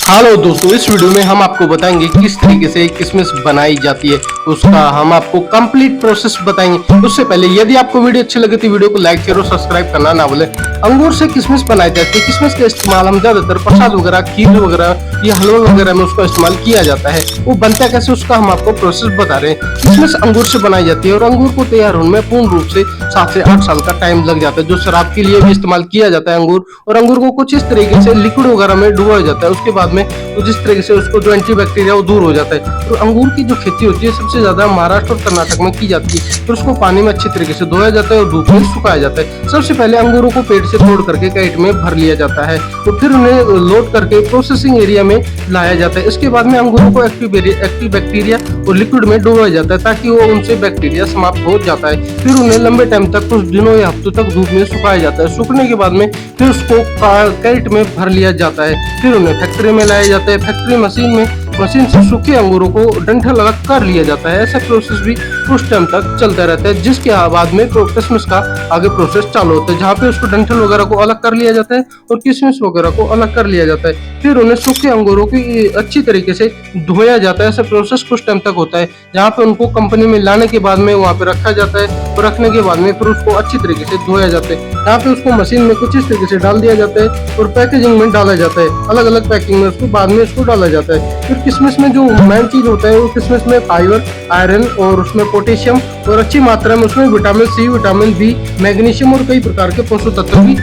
Hello दोस्तों, इस video में हम आपको बताएंगे किस तरीके से किशमिश बनाई जाती है। उसका हम आपको कंप्लीट प्रोसेस बताएंगे। उससे पहले यदि आपको वीडियो अच्छी लगे तो वीडियो को लाइक शेयर और सब्सक्राइब करना ना भूलें। अंगूर से किशमिश बनाई जाती है। किशमिश का इस्तेमाल हम ज्यादातर प्रसाद वगैरह, खीर वगैरह या हलवा वगैरह में उसका इस्तेमाल किया जाता है। वो बनता कैसे उसका हम आपको प्रोसेस बता रहे हैं। किशमिश अंगूर से बनाई जाती है और अंगूर को तैयार होने में पूर्ण रूप से 7 से 8 साल का टाइम लग जाता है। जो शराब के लिए भी इस्तेमाल किया जाता है अंगूर, और अंगूर को कुछ इस तरीके से लिक्विड वगैरह में डुबोया जाता है। उसके बाद में जिस तरीके से उसको जो एंटी बैक्टीरिया वो दूर हो जाता है। तो अंगूर की जो खेती होती है सबसे ज्यादा महाराष्ट्र और कर्नाटक में की जाती है। तो उसको पानी में अच्छी तरीके से धोया जाता है और धूप में सुखाया जाता है। सबसे पहले अंगूरों को पेड़ से तोड़ करके कैरेट में भर लिया जाता है और फिर उन्हें लोड करके प्रोसेसिंग एरिया में लाया जाता है। इसके बाद में अंगूरों को एक्टिव बैक्टीरिया और लिक्विड में डुबोया जाता है ताकि वो उनसे बैक्टीरिया समाप्त हो जाता है। फिर उन्हें लंबे टाइम तक, कुछ दिनों या हफ्तों तक धूप में सुखाया जाता है। सूखने के बाद में फिर उसको कैरेट में भर लिया जाता है। फिर उन्हें फैक्ट्री में लाया जाता है। फैक्ट्री मशीन से सूखे अंगूरों को डंठल अलग कर लिया जाता है। ऐसा प्रोसेस भी कुछ टाइम तक चलता रहता है, जिसके बाद में किशमिश का आगे प्रोसेस चालू होता है, जहाँ पे उसको डंठल वगैरह को अलग कर लिया जाता है और किशमिश वगैरह को अलग कर लिया जाता है। फिर उन्हें सूखे अंगूरों की अच्छी तरीके से धोया जाता है। ऐसा प्रोसेस कुछ टाइम तक होता है, जहाँ पे उनको कंपनी में लाने के बाद में वहाँ पे रखा जाता है और रखने के बाद में फिर उसको अच्छी तरीके से धोया जाता है। यहाँ पे उसको मशीन में कुछ इस तरीके से डाल दिया जाता है और पैकेजिंग में डाला जाता है। अलग अलग पैकिंग में उसको बाद में उसको डाला जाता है। फिर किशमिश में जो मेन चीज होता है वो किशमिश में फाइबर, आयरन और उसमें पोटेशियम और अच्छी मात्रा में उसमें vitamin C, vitamin B, magnesium और कई प्रकार के पोषक तत्व भी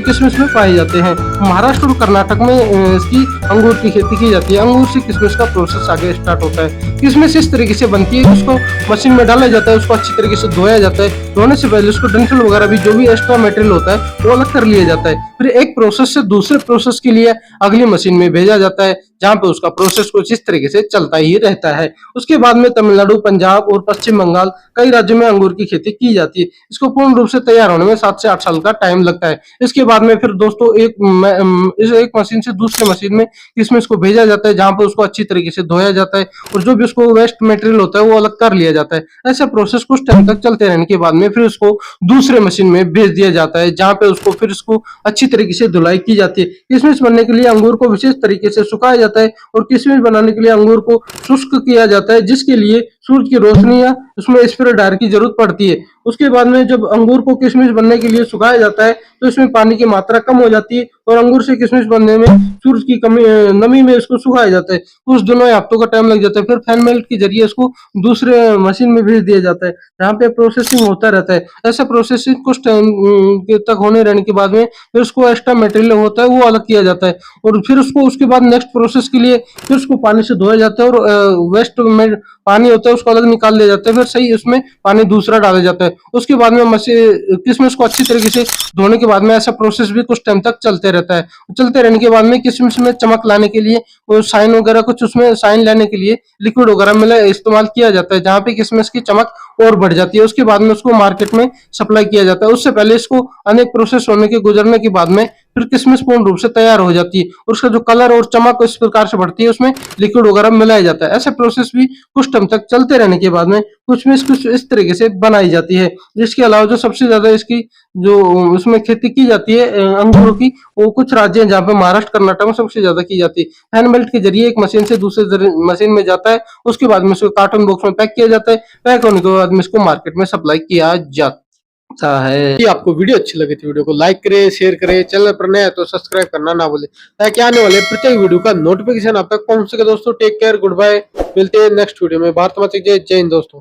किशमिश में पाए जाते हैं। महाराष्ट्र और कर्नाटक में इसकी अंगूर की खेती की जाती है। अंगूर से किशमिश का प्रोसेस आगे स्टार्ट होता है। किशमिश इस तरीके से बनती है कि उसको मशीन में डाला जाता है, उसको अच्छी तरीके से धोया जाता है। धोने से पहले उसको डंठल वगैरह भी, जो भी एक्स्ट्रा मटेरियल होता है वो अलग कर लिया जाता है। फिर एक प्रोसेस से दूसरे प्रोसेस के लिए अगली मशीन में भेजा जाता है, जहाँ पे उसका प्रोसेस कुछ इस तरीके से चलता ही रहता है। उसके बाद में तमिलनाडु, पंजाब और पश्चिम बंगाल, कई राज्यों में अंगूर की खेती की जाती है। इसको पूर्ण रूप से तैयार होने में 7 से 8 साल का टाइम लगता है। इसके बाद में फिर दोस्तों एक मशीन से दूसरे मशीन में किशमिश को भेजा जाता है, जहाँ पे उसको अच्छी तरीके से धोया जाता है और जो भी उसको वेस्ट मटेरियल होता है वो अलग कर लिया जाता है। ऐसा प्रोसेस कुछ टाइम तक चलते रहने के बाद में फिर उसको दूसरे मशीन में भेज दिया जाता है, जहाँ पे उसको फिर इसको अच्छी तरीके से धुलाई की जाती है। किशमिश बनने के लिए अंगूर को विशेष तरीके से सुखाया जाता है और किशमिश बनाने के लिए अंगूर को शुष्क किया जाता है, जिसके लिए सूरज की रोशनी या उसमें स्प्रे ड्रायर की जरूरत पड़ती है। उसके बाद में जब अंगूर को किशमिश बनने के लिए सुखाया जाता है तो इसमें पानी की मात्रा कम हो जाती है और अंगूर से किशमिश बनने में सूरज की कमी, नमी में इसको सुखाया जाता है। कुछ दिनों या हफ्तों का टाइम लग जाता है। फिर फैन मेल्ट के जरिए इसको दूसरे मशीन में भेज दिया जाता है, जहाँ पे प्रोसेसिंग होता रहता है। ऐसा प्रोसेसिंग कुछ टाइम तक होने रहने के बाद में फिर उसको एक्स्ट्रा मटेरियल होता है वो अलग किया जाता है और फिर उसको उसके बाद नेक्स्ट प्रोसेस के लिए फिर उसको पानी से धोया जाता है और वेस्ट में पानी होता है उसको अलग निकाल लिया जाता है। फिर सही उसमें पानी दूसरा डाला जाता है। उसके बाद में किशमिश को अच्छी तरीके से धोने के बाद में ऐसा प्रोसेस भी कुछ टाइम तक चलते रहता है। चलते रहने के बाद में किशमिश में चमक लाने के लिए साइन वगैरह कुछ, उसमें साइन लाने के लिए लिक्विड वगैरह में इस्तेमाल किया जाता है, जहाँ पे किशमिश की चमक और बढ़ जाती है। उसके बाद में उसको मार्केट में सप्लाई किया जाता है। उससे पहले इसको अनेक प्रोसेस होने के गुजरने के बाद में फिर किशमिश पूर्ण रूप से तैयार हो जाती है और उसका जो कलर और चमक इस प्रकार से बढ़ती है, उसमें लिक्विड वगैरह मिलाया जाता है। ऐसे प्रोसेस भी कुछ टाइम तक चलते रहने के बाद में कुछ इस तरीके से बनाई जाती है। इसके अलावा जो सबसे ज्यादा इसकी जो उसमें खेती की जाती है अंगूरों की, वो कुछ राज्य हैं जहाँ पे महाराष्ट्र, कर्नाटक में सबसे ज्यादा की जाती है। हैंड बेल्ट के जरिए एक मशीन से दूसरे मशीन में जाता है। उसके बाद में इसको कार्टून बॉक्स में पैक किया जाता है। पैक होने के बाद में इसको मार्केट में सप्लाई किया जाता है। यदि आपको वीडियो अच्छी लगी तो वीडियो को लाइक करें, शेयर करें, चैनल पर नया है तो सब्सक्राइब करना ना भूलें, ताकि आने वाले प्रत्येक वीडियो का नोटिफिकेशन आप तक पहुंच सके। दोस्तों टेक केयर, गुड बाय, मिलते हैं नेक्स्ट वीडियो में। भारत माता की जय, जय हिंद दोस्तों।